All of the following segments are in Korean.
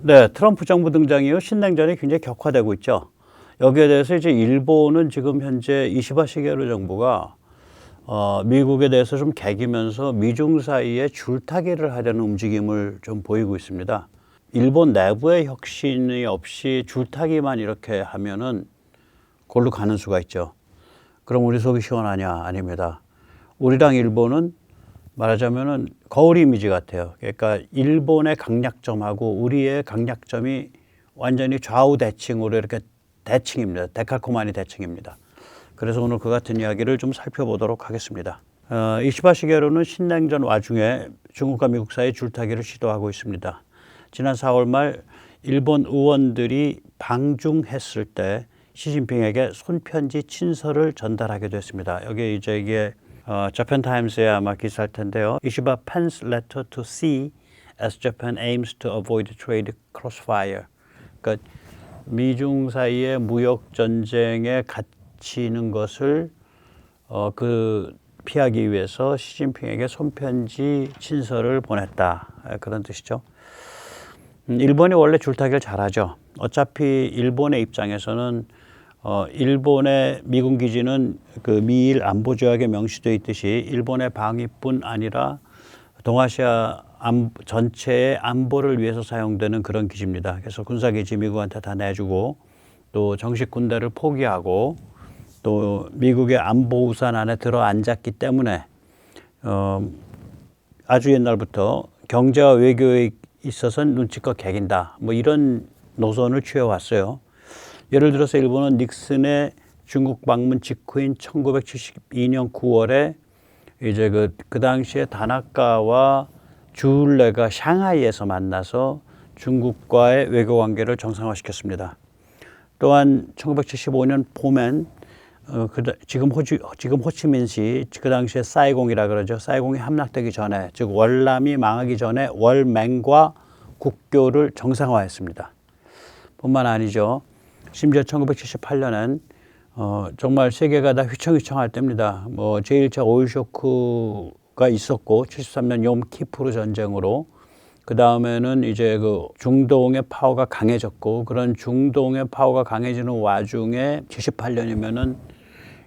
네, 트럼프 정부 등장 이후 신냉전이 굉장히 격화되고 있죠. 여기에 대해서 이제 일본은 지금 현재 이시바 시게루 정부가 미국에 대해서 좀 개기면서 미중 사이에 줄타기를 하려는 움직임을 좀 보이고 있습니다. 일본 내부의 혁신이 없이 줄타기만 이렇게 하면은 골로 가는 수가 있죠. 그럼 우리 속이 시원하냐? 아닙니다. 우리랑 일본은 말하자면은 거울 이미지 같아요. 그러니까 일본의 강약점하고 우리의 강약점이 완전히 좌우 대칭으로 이렇게 대칭입니다. 데칼코마니 대칭입니다. 그래서 오늘 그 같은 이야기를 좀 살펴보도록 하겠습니다. 이시바 시게루는 신냉전 와중에 중국과 미국 사이 줄타기를 시도하고 있습니다. 지난 4월 말 일본 의원들이 방중했을 때 시진핑에게 손편지 친서를 전달하게 됐습니다. 여기 이제 이게 자pan 타임스에 아마 기사일 텐데요. 이시바 pens letter to Xi as Japan aims to avoid trade crossfire. 그러니까 미중 사이의 무역 전쟁에 갇히는 것을 피하기 위해서 시진핑에게 손편지 친서를 보냈다. 그런 뜻이죠. 일본이 원래 줄타기를 잘하죠. 어차피 일본의 입장에서는 일본의 미군 기지는 그 미일 안보 조약에 명시되어 있듯이 일본의 방위뿐 아니라 동아시아 전체의 안보를 위해서 사용되는 그런 기지입니다. 그래서 군사기지 미국한테 다 내주고 또 정식 군대를 포기하고 또 미국의 안보 우산 안에 들어 앉았기 때문에 아주 옛날부터 경제와 외교에 있어서는 눈치껏 개긴다. 뭐 이런 노선을 취해왔어요. 예를 들어서 일본은 닉슨의 중국 방문 직후인 1972년 9월에 이제 그 당시에 다나카와 주울레가 샹하이에서 만나서 중국과의 외교 관계를 정상화시켰습니다. 또한 1975년 봄엔 지금 호치민시 그 당시에 사이공이라 그러죠. 사이공이 함락되기 전에, 즉 월남이 망하기 전에 월맹과 국교를 정상화했습니다. 뿐만 아니죠. 심지어 1978년엔 정말 세계가 다 휘청휘청할 때입니다. 뭐 제1차 오일 쇼크가 있었고 73년 욤키푸르 전쟁으로 그 다음에는 이제 그 중동의 파워가 강해졌고 그런 중동의 파워가 강해지는 와중에 78년이면은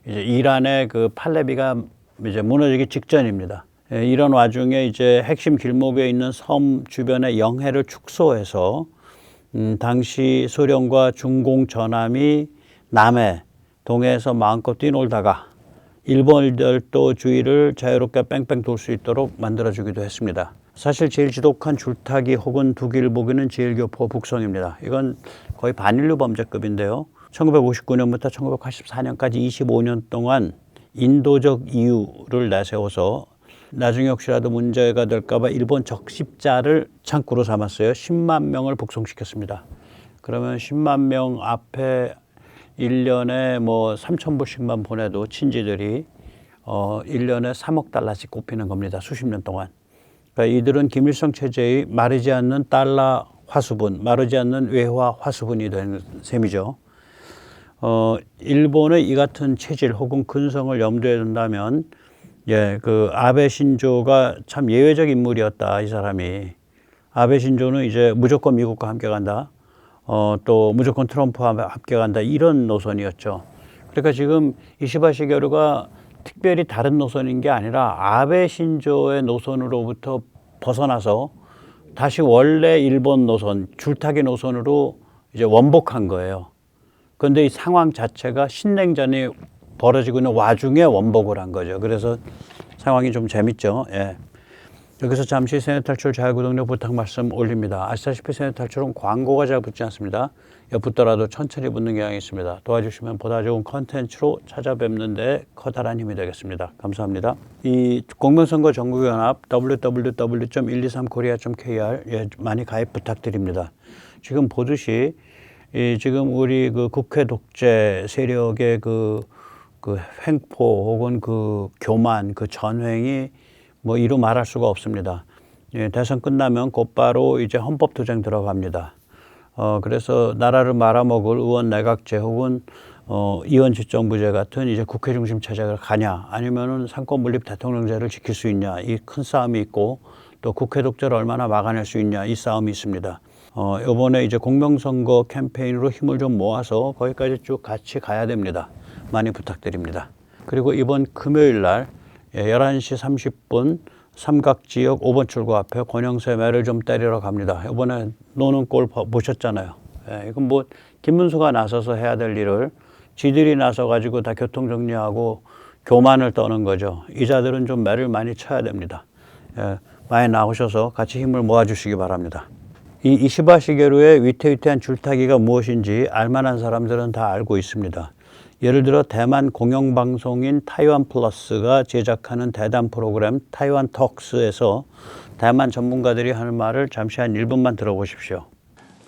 이제 이란의 그 팔레비가 이제 무너지기 직전입니다. 이런 와중에 이제 핵심 길목에 있는 섬 주변의 영해를 축소해서 당시 소련과 중공 전함이 남해, 동해에서 마음껏 뛰놀다가 일본 열도 주위를 자유롭게 뺑뺑 돌 수 있도록 만들어주기도 했습니다. 사실 제일 지독한 줄타기 혹은 독일보기는 제일교포 북송입니다. 이건 거의 반인류 범죄급인데요. 1959년부터 1984년까지 25년 동안 인도적 이유를 내세워서 나중에 혹시라도 문제가 될까봐 일본 적십자를 창구로 삼았어요. 10만 명을 북송시켰습니다. 그러면 10만 명 앞에 1년에 뭐 3,000불씩만 보내도 친지들이 1년에 3억 달러씩 꼽히는 겁니다. 수십 년 동안. 그러니까 이들은 김일성 체제의 마르지 않는 달러 화수분, 마르지 않는 외화 화수분이 되는 셈이죠. 일본의 이 같은 체질 혹은 근성을 염두에 둔다면 그 아베 신조가 참 예외적 인물이었다. 이 사람이. 아베 신조는 이제 무조건 미국과 함께 간다. 또 무조건 트럼프와 함께 간다. 이런 노선이었죠. 그러니까 지금 이시바 시게루가 특별히 다른 노선인 게 아니라 아베 신조의 노선으로부터 벗어나서 다시 원래 일본 노선, 줄타기 노선으로 이제 원복한 거예요. 그런데 이 상황 자체가 신냉전이 벌어지고 있는 와중에 원복을 한 거죠. 그래서 상황이 좀 재밌죠. 예. 여기서 잠시 세뇌탈출 자유구독료 부탁 말씀 올립니다. 아시다시피 세뇌탈출은 광고가 잘 붙지 않습니다. 붙더라도 천천히 붙는 경향이 있습니다. 도와주시면 보다 좋은 컨텐츠로 찾아뵙는 데 커다란 힘이 되겠습니다. 감사합니다. 이 공명선거 전국연합 www.123korea.kr 많이 가입 부탁드립니다. 지금 보듯이 지금 우리 그 국회 독재 세력의 그 횡포 혹은 그 교만, 그 전횡이 뭐 이루 말할 수가 없습니다. 대선 끝나면 곧바로 이제 헌법투쟁 들어갑니다. 그래서 나라를 말아먹을 의원 내각제 혹은 이원 집정부제 같은 이제 국회 중심 체제가 가냐, 아니면은 상권 분립 대통령제를 지킬 수 있냐, 이 큰 싸움이 있고 또 국회 독재를 얼마나 막아낼 수 있냐, 이 싸움이 있습니다. 이번에 이제 공명선거 캠페인으로 힘을 좀 모아서 거기까지 쭉 같이 가야 됩니다. 많이 부탁드립니다. 그리고 이번 금요일 날 11시 30분 삼각지역 5번 출구 앞에 권영세 매를 좀 때리러 갑니다. 이번에 노는 꼴 보셨잖아요. 이건 뭐 김문수가 나서서 해야 될 일을 지들이 나서 가지고 다 교통 정리하고 교만을 떠는 거죠. 이자들은 좀 매를 많이 쳐야 됩니다. 많이 나오셔서 같이 힘을 모아주시기 바랍니다. 이 이시바 시게루의 위태위태한 줄타기가 무엇인지 알만한 사람들은 다 알고 있습니다. 예를 들어 대만 공영방송인 타이완 플러스가 제작하는 대담 프로그램 타이완 톡스에서 대만 전문가들이 하는 말을 잠시 한 1분만 들어보십시오.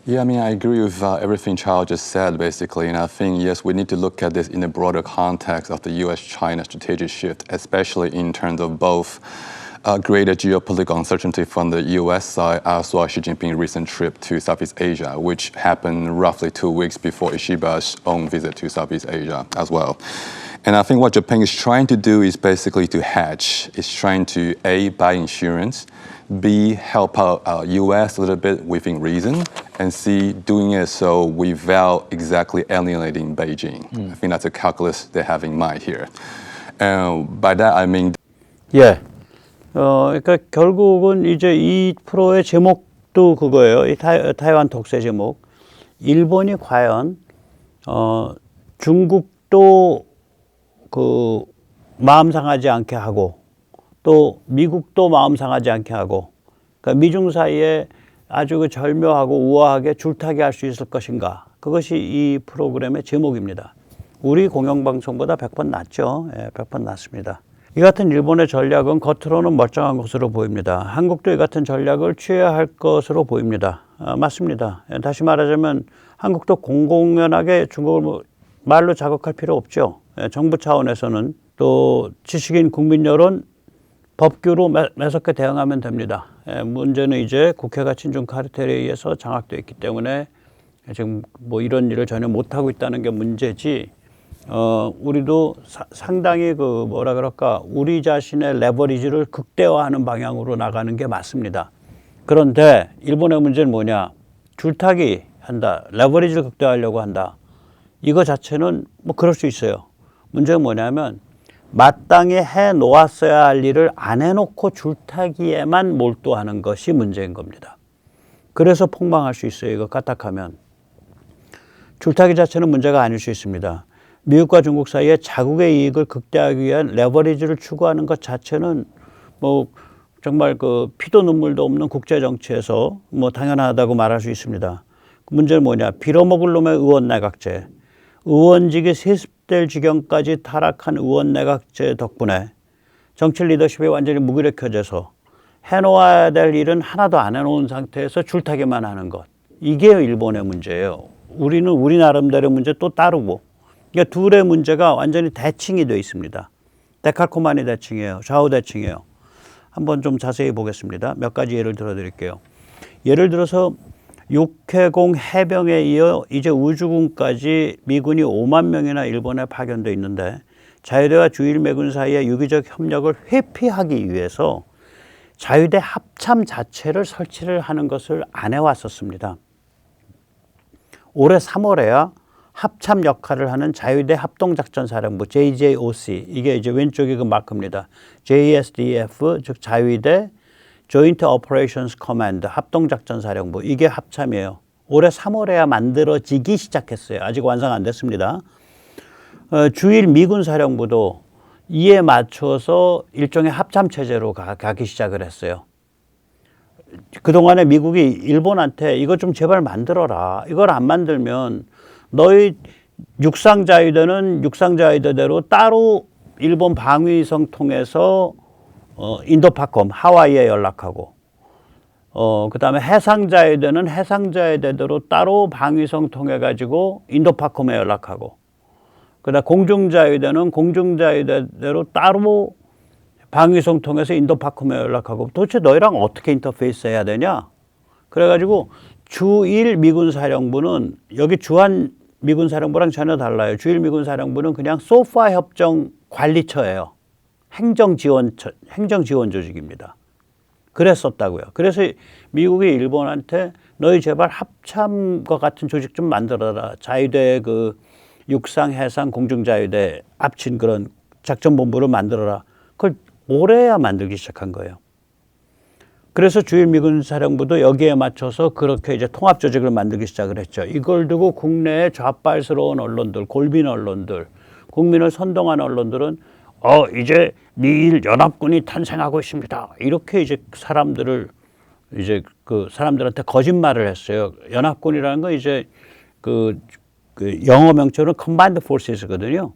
Yeah, I mean, I agree with everything Charles just said, basically. And I think, yes, we need to look at this in the broader context of the U.S.-China strategic shift, especially in terms of both greater geopolitical uncertainty from the U.S. side, as well as Xi Jinping's recent trip to Southeast Asia, which happened roughly 2 weeks before Ishiba's own visit to Southeast Asia as well. And I think what Japan is trying to do is basically to hedge. It's trying to A, buy insurance, B, help out U.S. a little bit within reason, and C, doing it so without exactly alienating Beijing. I think that's a calculus they have in mind here. By that I mean... 예. 그러니까 결국은 이제 이 프로의 제목도 그거예요. 이 타이완 톡스의 제목. 일본이 과연 중국도 그 마음 상하지 않게 하고 또 미국도 마음 상하지 않게 하고 그러니까 미중 사이에 아주 그 절묘하고 우아하게 줄타기 할 수 있을 것인가. 그것이 이 프로그램의 제목입니다. 우리 공영방송보다 100번 낫죠. 100번 낫습니다. 이 같은 일본의 전략은 겉으로는 멀쩡한 것으로 보입니다. 한국도 이 같은 전략을 취해야 할 것으로 보입니다. 맞습니다. 다시 말하자면 한국도 공공연하게 중국을 말로 자극할 필요 없죠. 정부 차원에서는 또 지식인 국민 여론 법규로 매섭게 대응하면 됩니다. 문제는 이제 국회가 친중 카르텔에 의해서 장악되어 있기 때문에 지금 뭐 이런 일을 전혀 못하고 있다는 게 문제지. 우리도 상당히 그 뭐라 그럴까 우리 자신의 레버리지를 극대화하는 방향으로 나가는 게 맞습니다. 그런데 일본의 문제는 뭐냐? 줄타기 한다. 레버리지를 극대화하려고 한다. 이거 자체는 뭐 그럴 수 있어요. 문제는 뭐냐면 마땅히 해 놓았어야 할 일을 안 해놓고 줄타기에만 몰두하는 것이 문제인 겁니다. 그래서 폭망할 수 있어요. 이거 까딱하면. 줄타기 자체는 문제가 아닐 수 있습니다. 미국과 중국 사이에 자국의 이익을 극대화하기 위한 레버리지를 추구하는 것 자체는 뭐 정말 그 피도 눈물도 없는 국제 정치에서 뭐 당연하다고 말할 수 있습니다. 문제는 뭐냐? 빌어먹을 놈의 의원 내각제. 의원직이 세습될 지경까지 타락한 의원 내각제 덕분에 정치 리더십이 완전히 무기력해져서 해놓아야 될 일은 하나도 안 해놓은 상태에서 줄타기만 하는 것. 이게 일본의 문제예요. 우리는 우리 나름대로 문제 또 따르고. 그러니까 둘의 문제가 완전히 대칭이 되어 있습니다. 데칼코마니 대칭이에요. 좌우 대칭이에요. 한번 좀 자세히 보겠습니다. 몇 가지 예를 들어 드릴게요. 예를 들어서 육해공 해병에 이어 이제 우주군까지 미군이 5만 명이나 일본에 파견되어 있는데 자유대와 주일매군 사이의 유기적 협력을 회피하기 위해서 자유대 합참 자체를 설치를 하는 것을 안 해왔었습니다. 올해 3월에야 합참 역할을 하는 자유대 합동작전사령부 JJOC, 이게 이제 왼쪽이 그 마크입니다. JSDF, 즉 자유대 Joint Operations Command, 합동작전사령부, 이게 합참이에요. 올해 3월에야 만들어지기 시작했어요. 아직 완성 안 됐습니다. 주일 미군사령부도 이에 맞춰서 일종의 합참체제로 가기 시작을 했어요. 그동안에 미국이 일본한테 이거 좀 제발 만들어라. 이걸 안 만들면 너희 육상자위대는 육상자위대대로 따로 일본 방위성 통해서 인도파콤 하와이에 연락하고 그 다음에 해상자위대는 해상자위대대로 따로 방위성 통해 가지고 인도파콤에 연락하고 그 다음에 공중자위대는 공중자위대대로 따로 방위성 통해서 인도파콤에 연락하고 도대체 너희랑 어떻게 인터페이스 해야 되냐? 그래가지고 주일 미군사령부는 여기 주한 미군사령부랑 전혀 달라요. 주일 미군사령부는 그냥 소파 협정 관리처예요. 행정지원 조직입니다. 그랬었다고요. 그래서 미국이 일본한테 너희 제발 합참과 같은 조직 좀 만들어라. 자유대 그 육상, 해상, 공중자유대 합친 그런 작전본부를 만들어라. 그걸 올해야 만들기 시작한 거예요. 그래서 주일미군 사령부도 여기에 맞춰서 그렇게 이제 통합조직을 만들기 시작을 했죠. 이걸 두고 국내의 좌빨스러운 언론들, 골빈 언론들, 국민을 선동한 언론들은 이제 미일 연합군이 탄생하고 있습니다. 이렇게 이제 사람들을 이제 그 사람들한테 거짓말을 했어요. 연합군이라는 건 이제 그 영어 명칭으로 Combined Forces거든요.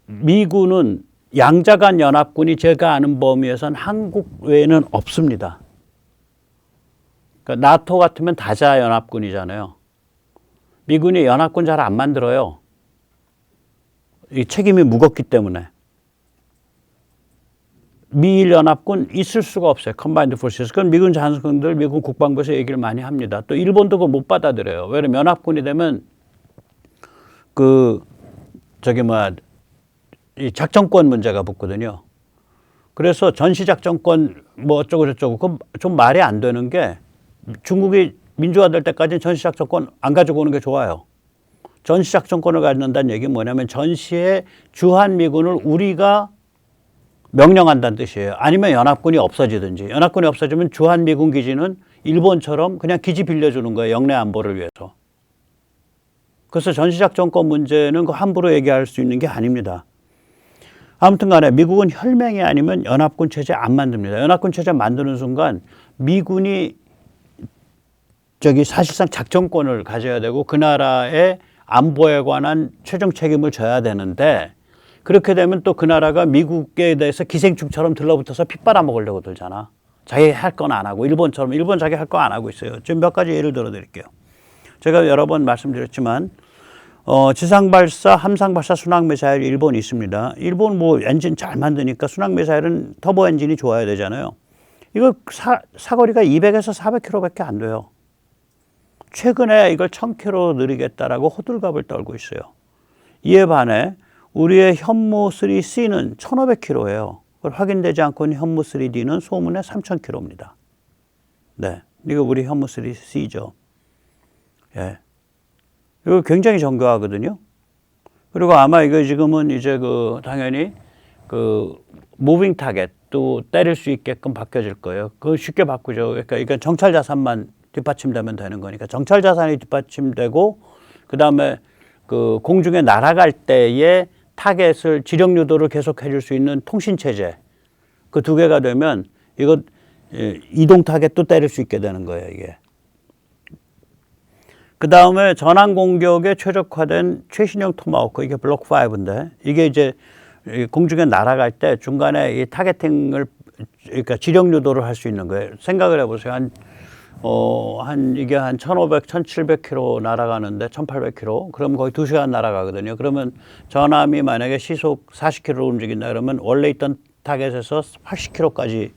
미군은 양자간 연합군이 제가 아는 범위에선 한국 외에는 없습니다. 그러니까 나토 같으면 다자 연합군이잖아요. 미군이 연합군 잘 안 만들어요. 이 책임이 무겁기 때문에. 미일 연합군 있을 수가 없어요. Combined Forces. 그건 미군 장성들, 미군 국방부에서 얘기를 많이 합니다. 또 일본도 그걸 못 받아들여요. 왜냐면 연합군이 되면 이 작전권 문제가 붙거든요. 그래서 전시작전권 뭐 어쩌고 저쩌고 그건 좀 말이 안 되는 게 중국이 민주화될 때까지는 전시작전권 안 가지고 오는 게 좋아요. 전시작전권을 갖는다는 얘기는 뭐냐면 전시에 주한미군을 우리가 명령한다는 뜻이에요. 아니면 연합군이 없어지든지. 연합군이 없어지면 주한미군 기지는 일본처럼 그냥 기지 빌려주는 거예요. 영내 안보를 위해서. 그래서 전시작전권 문제는 그 함부로 얘기할 수 있는 게 아닙니다. 아무튼 간에 미국은 혈맹이 아니면 연합군 체제 안 만듭니다. 연합군 체제 만드는 순간 미군이 사실상 작전권을 가져야 되고 그 나라의 안보에 관한 최종 책임을 져야 되는데 그렇게 되면 또 그 나라가 미국에 대해서 기생충처럼 들러붙어서 피 빨아먹으려고 들잖아. 자기 할 건 안 하고 일본처럼 일본 자기 할 거 안 하고 있어요. 지금 몇 가지 예를 들어 드릴게요. 제가 여러 번 말씀드렸지만 지상발사, 함상발사 순항미사일이 일본이 있습니다. 일본 뭐 엔진 잘 만드니까 순항미사일은 터보 엔진이 좋아야 되잖아요. 이거 사거리가 200에서 400km밖에 안 돼요. 최근에 이걸 1000km 늘리겠다라고 호들갑을 떨고 있어요. 이에 반해 우리의 현무3C는 1500km예요. 확인되지 않고 있는 현무3D는 소문에 3000km입니다. 네, 이거 우리 현무3C죠. 예. 이거 굉장히 정교하거든요. 그리고 아마 이거 지금은 이제 당연히 무빙 타겟도 때릴 수 있게끔 바뀌어질 거예요. 그거 쉽게 바꾸죠. 그러니까 정찰 자산만 뒷받침되면 되는 거니까 정찰 자산이 뒷받침되고 그다음에 공중에 날아갈 때에 타겟을 지령 유도를 계속 해줄 수 있는 통신 체제 그 두 개가 되면 이거 이동 타겟도 때릴 수 있게 되는 거예요, 이게. 그 다음에 전환 공격에 최적화된 최신형 토마호크, 이게 블록 5인데, 이게 이제 공중에 날아갈 때 중간에 이 타겟팅을, 그러니까 지령 유도를 할 수 있는 거예요. 생각을 해보세요. 이게 한 1500, 1700km 날아가는데 1800km? 그러면 거의 2시간 날아가거든요. 그러면 전함이 만약에 시속 40km로 움직인다 그러면 원래 있던 타겟에서 80km까지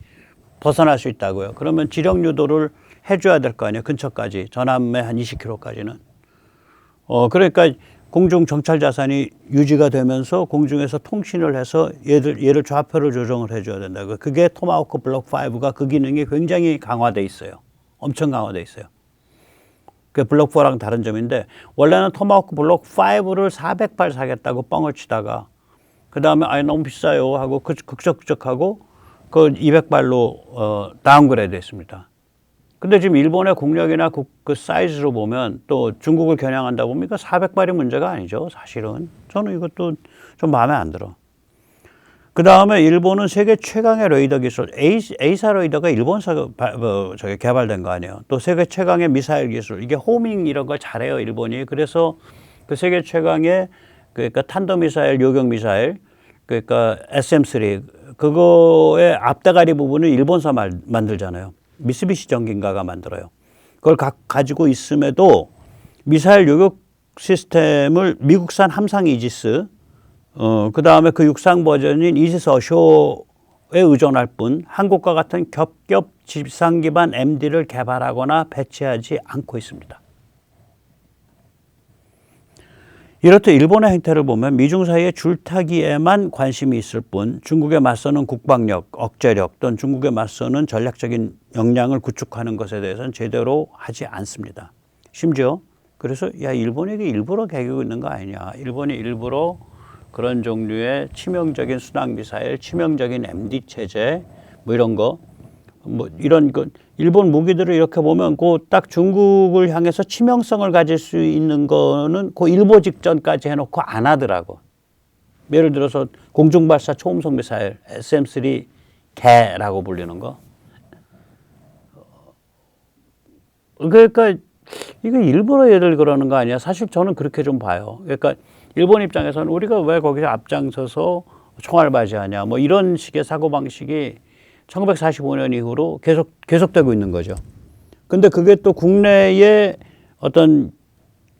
벗어날 수 있다고요. 그러면 지령 유도를 해줘야 될 거 아니에요. 근처까지. 전함의 한 20km까지는. 그러니까 공중 정찰 자산이 유지가 되면서 공중에서 통신을 해서 얘를 좌표를 조정을 해줘야 된다고요. 그게 토마호크 블록 5가 그 기능이 굉장히 강화돼 있어요. 엄청 강화돼 있어요. 그 블록 4랑 다른 점인데 원래는 토마호크 블록 5를 400발 사겠다고 뻥을 치다가 그 다음에 너무 비싸요 하고 극적극적하고 그 200발로 다운그레이드 했습니다. 근데 지금 일본의 국력이나 그 사이즈로 보면 또 중국을 겨냥한다 보면 이거 400발이 문제가 아니죠, 사실은. 저는 이것도 좀 마음에 안 들어. 그 다음에 일본은 세계 최강의 레이더 기술, A사 레이더가 일본에서 개발된 거 아니에요. 또 세계 최강의 미사일 기술, 이게 호밍 이런 걸 잘해요, 일본이. 그래서 그 세계 최강의 그러니까 탄도미사일, 요격미사일, 그러니까 SM3, 그거의 앞대가리 부분을 일본서 만들잖아요. 미쓰비시 전기인가가 만들어요. 그걸 가지고 있음에도 미사일 요격 시스템을 미국산 함상 이지스, 그 다음에 그 육상 버전인 이지스 어쇼에 의존할 뿐 한국과 같은 겹겹 지상 기반 MD를 개발하거나 배치하지 않고 있습니다. 이렇듯 일본의 행태를 보면 미중 사이의 줄타기에만 관심이 있을 뿐 중국에 맞서는 국방력, 억제력 또는 중국에 맞서는 전략적인 역량을 구축하는 것에 대해서는 제대로 하지 않습니다. 심지어 그래서 야 일본이 일부러 개기고 있는 거 아니냐. 일본이 일부러 그런 종류의 치명적인 순항미사일, 치명적인 MD 체제 뭐 이런 거 뭐 이런 거 일본 무기들을 이렇게 보면 그 딱 중국을 향해서 치명성을 가질 수 있는 거는 그 일보 직전까지 해놓고 안 하더라고. 예를 들어서 공중발사 초음속 미사일 SM-3 개라고 불리는 거. 그러니까 이거 일부러 얘들 그러는 거 아니야? 사실 저는 그렇게 좀 봐요. 그러니까 일본 입장에서는 우리가 왜 거기서 앞장서서 총알바지하냐 뭐 이런 식의 사고방식이 1945년 이후로 계속되고 있는 거죠. 근데 그게 또 국내의 어떤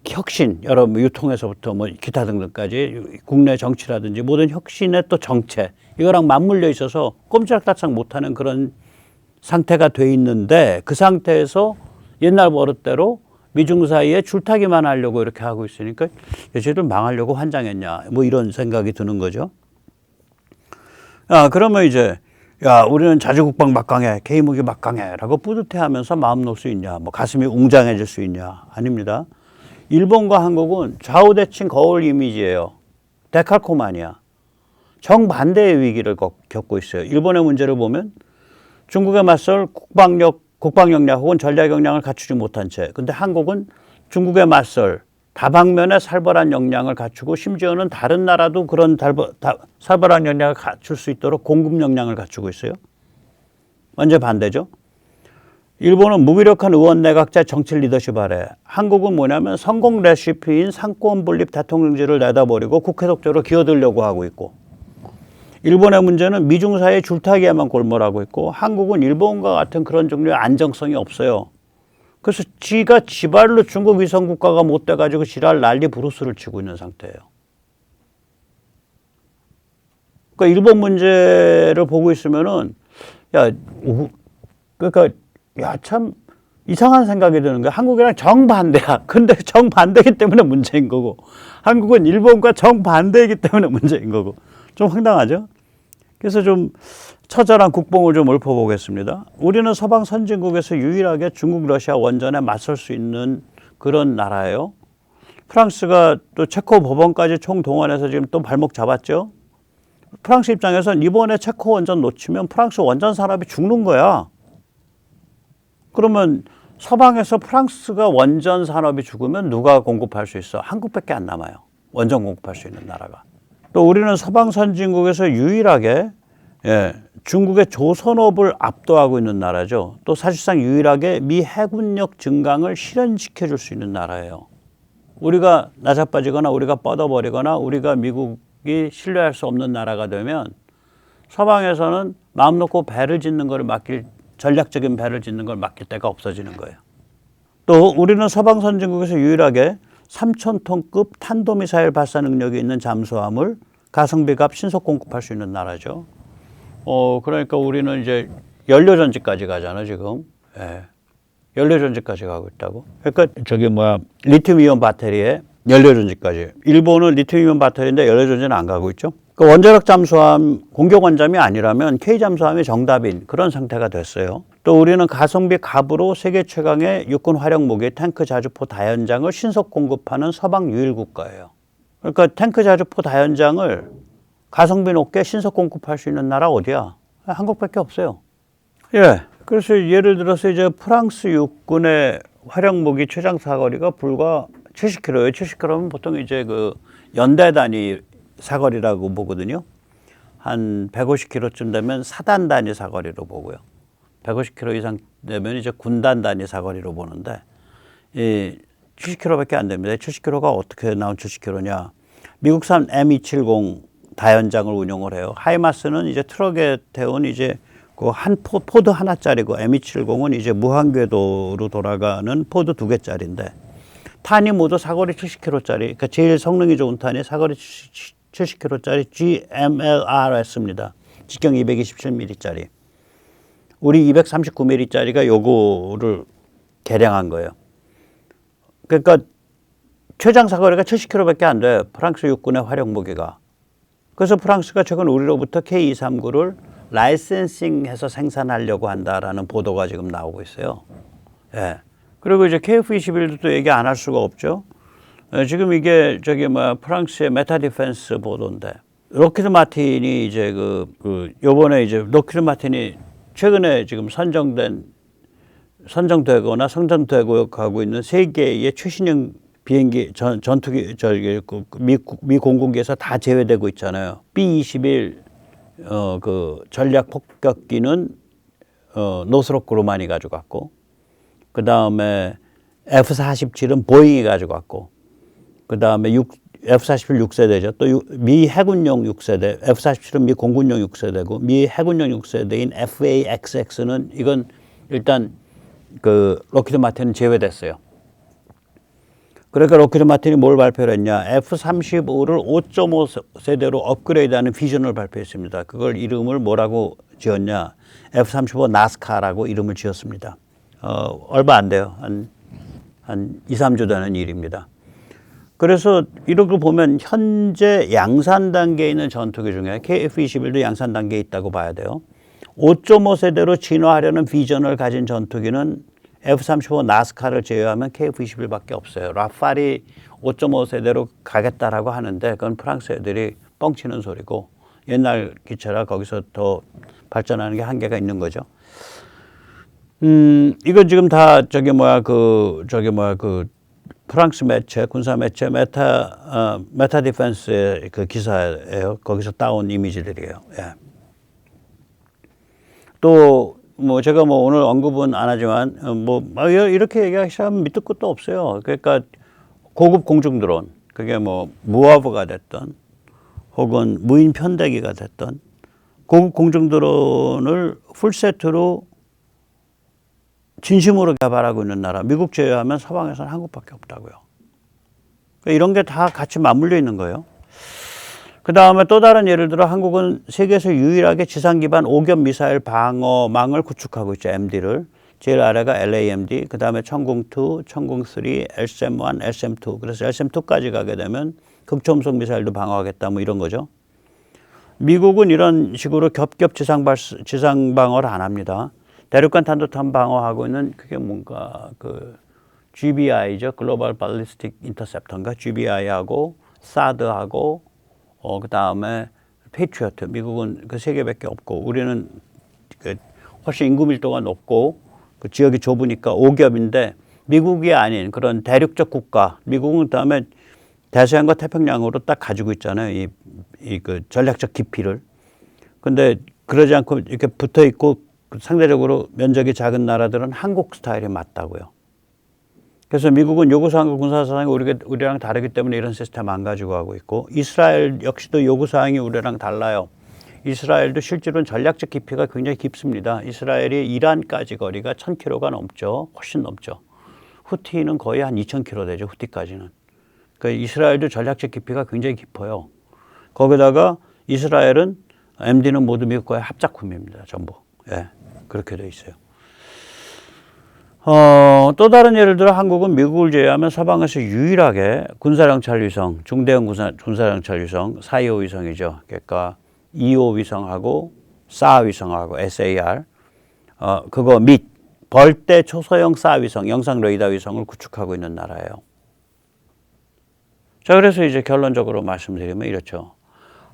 혁신, 여러 유통에서부터 뭐 기타 등등까지 국내 정치라든지 모든 혁신의 또 정체, 이거랑 맞물려 있어서 꼼짝달싹 못하는 그런 상태가 돼 있는데 그 상태에서 옛날 버릇대로 미중 사이에 줄타기만 하려고 이렇게 하고 있으니까 쟤들 망하려고 환장했냐 뭐 이런 생각이 드는 거죠. 그러면 이제 우리는 자주국방 막강해, K무기 막강해라고 뿌듯해하면서 마음 놓을 수 있냐, 뭐 가슴이 웅장해질 수 있냐? 아닙니다. 일본과 한국은 좌우대칭 거울 이미지예요. 데칼코마니아. 정반대의 위기를 겪고 있어요. 일본의 문제를 보면 중국에 맞설 국방 역량 혹은 전략 역량을 갖추지 못한 채, 근데 한국은 중국에 맞설 다방면의 살벌한 역량을 갖추고 심지어는 다른 나라도 그런 살벌한 역량을 갖출 수 있도록 공급 역량을 갖추고 있어요. 완전 반대죠. 일본은 무기력한 의원 내각제 정치 리더십 아래, 한국은 뭐냐면 성공 레시피인 상권 분립 대통령제를 내다버리고 국회 독재로 기어들려고 하고 있고, 일본의 문제는 미중 사이의 줄타기에만 골몰하고 있고 한국은 일본과 같은 그런 종류의 안정성이 없어요. 그래서 지가 지발로 중국 위성 국가가 못 돼가지고 지랄 난리 부르스를 치고 있는 상태예요. 그러니까 일본 문제를 보고 있으면은 참 이상한 생각이 드는 거야. 한국이랑 정반대야. 근데 정반대이기 때문에 문제인 거고 한국은 일본과 정반대이기 때문에 문제인 거고 좀 황당하죠? 그래서 좀 처절한 국뽕을 좀 읊어보겠습니다. 우리는 서방 선진국에서 유일하게 중국, 러시아 원전에 맞설 수 있는 그런 나라예요. 프랑스가 또 체코 법원까지 총동원해서 지금 또 발목 잡았죠. 프랑스 입장에선 이번에 체코 원전 놓치면 프랑스 원전 산업이 죽는 거야. 그러면 서방에서 프랑스가 원전 산업이 죽으면 누가 공급할 수 있어? 한국밖에 안 남아요. 원전 공급할 수 있는 나라가. 또 우리는 서방 선진국에서 유일하게 중국의 조선업을 압도하고 있는 나라죠. 또 사실상 유일하게 미 해군력 증강을 실현시켜 줄 수 있는 나라예요. 우리가 나자빠지거나 우리가 뻗어버리거나 우리가 미국이 신뢰할 수 없는 나라가 되면 서방에서는 마음 놓고 배를 짓는 걸 전략적인 배를 짓는 걸 맡길 데가 없어지는 거예요. 또 우리는 서방 선진국에서 유일하게 3,000톤급 탄도미사일 발사 능력이 있는 잠수함을 가성비값 신속 공급할 수 있는 나라죠. 그러니까 우리는 이제 연료전지까지 가잖아, 지금. 연료전지까지 가고 있다고. 그러니까 리튬이온 배터리에 연료전지까지. 일본은 리튬이온 배터리인데 연료전지는 안 가고 있죠. 그 원자력 잠수함 공격 원잠이 아니라면 K 잠수함이 정답인 그런 상태가 됐어요. 또 우리는 가성비 갑으로 세계 최강의 육군 활용 무기 탱크 자주포 다연장을 신속 공급하는 서방 유일 국가예요. 그러니까 탱크 자주포 다연장을 가성비 높게 신속 공급할 수 있는 나라 어디야? 한국밖에 없어요. 그래서 예를 들어서 이제 프랑스 육군의 활용 무기 최장 사거리가 불과 70km예요. 70km면 보통 이제 그 연대 단위 사거리라고 보거든요. 한 150km쯤 되면 사단 단위 사거리로 보고요. 150km 이상 되면 이제 군단 단위 사거리로 보는데 70km밖에 안 됩니다. 70km가 어떻게 나온 70km냐? 미국산 M270 다연장을 운용을 해요. 하이마스는 이제 트럭에 태운 이제 그 한 포드 하나짜리고 M270은 이제 무한궤도로 돌아가는 포드 2개짜리인데 탄이 모두 사거리 70km짜리. 그러니까 제일 성능이 좋은 탄이 사거리 70km짜리 GMLRS입니다. 직경 227mm짜리. 우리 239mm짜리가 요거를 개량한 거예요. 그러니까 최장 사거리가 70km밖에 안 돼. 프랑스 육군의 활용 무기가. 그래서 프랑스가 최근 우리로부터 K239를 라이센싱해서 생산하려고 한다라는 보도가 지금 나오고 있어요. 예. 그리고 이제 KF-21도 또 얘기 안 할 수가 없죠. 지금 이게 프랑스의 메타 디펜스 보도인데, 록히드 마틴이 이제 요번에 이제 록히드 마틴이 최근에 지금 선정되거나 성전되고 가고 있는 세 개의 최신형 비행기 전투기 미 공군기에서 다 제외되고 있잖아요. B-21 전략 폭격기는 노스롭 그루만이 가져갔고, 그 다음에 F-47은 보잉이 가져갔고, 그 다음에 F-47 6세대죠. 또 미 해군용 6세대, F-47은 미 공군용 6세대고, 미 해군용 6세대인 FA-XX는 이건 일단 록히드 마틴은 제외됐어요. 그러니까 록히드 마틴이 뭘 발표를 했냐. F-35를 5.5 세대로 업그레이드하는 비전을 발표했습니다. 그걸 이름을 뭐라고 지었냐. F-35 나스카라고 이름을 지었습니다. 얼마 안 돼요. 한 2, 3주 되는 일입니다. 그래서 이런 거 보면 현재 양산 단계에 있는 전투기 중에 KF-21도 양산 단계에 있다고 봐야 돼요. 5.5 세대로 진화하려는 비전을 가진 전투기는 F-35 나스카를 제외하면 KF-21밖에 없어요. 라팔이 5.5 세대로 가겠다라고 하는데 그건 프랑스 애들이 뻥치는 소리고 옛날 기체라 거기서 더 발전하는 게 한계가 있는 거죠. 이거 지금 다 프랑스 매체, 군사 매체 메타 디펜스의 그 기사예요. 거기서 따온 이미지들이에요. 예. 또 제가 오늘 언급은 안 하지만 이렇게 얘기하시면 밑도 끝도 없어요. 그러니까 고급 공중 드론, 그게 무아브가 됐던 혹은 무인 편대기가 됐던 고급 공중 드론을 풀세트로 진심으로 개발하고 있는 나라, 미국 제외하면 서방에서는 한국밖에 없다고요. 그러니까 이런 게 다 같이 맞물려 있는 거예요. 그 다음에 또 다른 예를 들어 한국은 세계에서 유일하게 지상 기반 오격 미사일 방어망을 구축하고 있죠. MD를. 제일 아래가 LAMD, 그 다음에 천궁2, 천궁3, LSAM1, LSAM2. 그래서 LSAM2까지 가게 되면 극초음속 미사일도 방어하겠다 이런 거죠. 미국은 이런 식으로 겹겹 지상 방어를 안 합니다. 대륙간 탄도탄 방어하고 있는 그게 뭔가 GBI죠. 글로벌 발리스틱 인터셉터인가? GBI하고 사드하고 그 다음에 패트리어트. 미국은 그 세 개밖에 없고 우리는 훨씬 인구 밀도가 높고 그 지역이 좁으니까 오겹인데 미국이 아닌 그런 대륙적 국가. 미국은 그다음에 대서양과 태평양으로 딱 가지고 있잖아요. 그 전략적 깊이를. 근데 그러지 않고 이렇게 붙어 있고 상대적으로 면적이 작은 나라들은 한국 스타일이 맞다고요. 그래서 미국은 요구사항과 군사사항이 우리랑 다르기 때문에 이런 시스템 안 가지고 하고 있고, 이스라엘 역시도 요구사항이 우리랑 달라요. 이스라엘도 실제로는 전략적 깊이가 굉장히 깊습니다. 이스라엘이 이란까지 거리가 1000km가 넘죠. 훨씬 넘죠. 후티는 거의 한 2000km 되죠. 후티까지는. 그러니까 이스라엘도 전략적 깊이가 굉장히 깊어요. 거기다가 이스라엘은 MD는 모두 미국과의 합작품입니다. 전부. 예, 그렇게 돼 있어요. 또 다른 예를 들어 한국은 미국을 제외하면 서방에서 유일하게 군사정찰 위성, 중대형 군사정찰 위성, 425 위성이죠. 그러니까 2호 위성하고 4 위성하고 SAR, 그거 및 벌떼 초소형 4 위성, 영상 레이더 위성을 구축하고 있는 나라예요. 자, 그래서 이제 결론적으로 말씀드리면 이렇죠.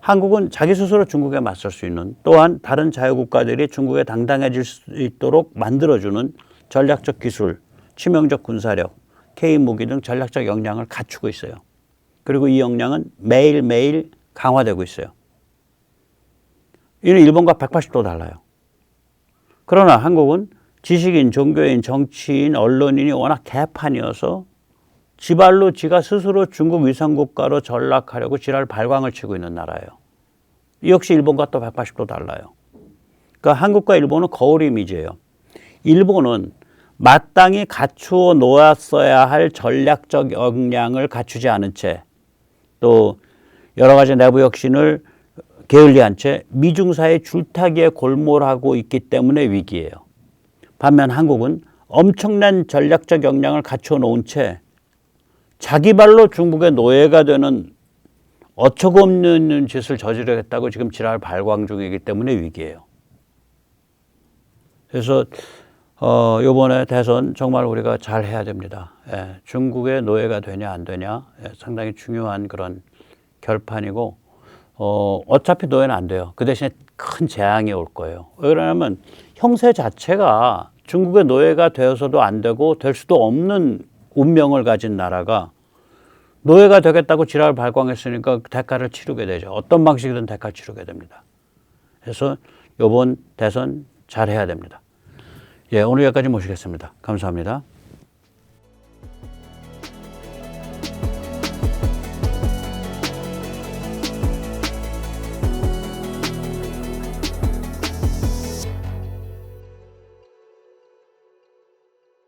한국은 자기 스스로 중국에 맞설 수 있는, 또한 다른 자유국가들이 중국에 당당해질 수 있도록 만들어주는 전략적 기술, 치명적 군사력, K무기 등 전략적 역량을 갖추고 있어요. 그리고 이 역량은 매일매일 강화되고 있어요. 이는 일본과 180도 달라요. 그러나 한국은 지식인, 종교인, 정치인, 언론인이 워낙 개판이어서 지발로 지가 스스로 중국 위성국가로 전락하려고 지랄 발광을 치고 있는 나라예요. 역시 일본과 또 180도 달라요. 그러니까 한국과 일본은 거울 이미지예요. 일본은 마땅히 갖추어 놓았어야 할 전략적 역량을 갖추지 않은 채, 또 여러 가지 내부 혁신을 게을리한 채 미중사의 줄타기에 골몰하고 있기 때문에 위기예요. 반면 한국은 엄청난 전략적 역량을 갖추어 놓은 채 자기 발로 중국의 노예가 되는 어처구 없는 짓을 저지르겠다고 지금 지랄 발광 중이기 때문에 위기예요. 그래서 이번에 대선 정말 우리가 잘 해야 됩니다. 예, 중국의 노예가 되냐 안 되냐 상당히 중요한 그런 결판이고 어차피 노예는 안 돼요. 그 대신에 큰 재앙이 올 거예요. 왜 그러냐면 형세 자체가 중국의 노예가 되어서도 안 되고 될 수도 없는 운명을 가진 나라가 노예가 되겠다고 지랄 발광했으니까 대가를 치르게 되죠. 어떤 방식이든 대가를 치르게 됩니다. 그래서 이번 대선 잘 해야 됩니다. 예, 오늘 여기까지 모시겠습니다. 감사합니다.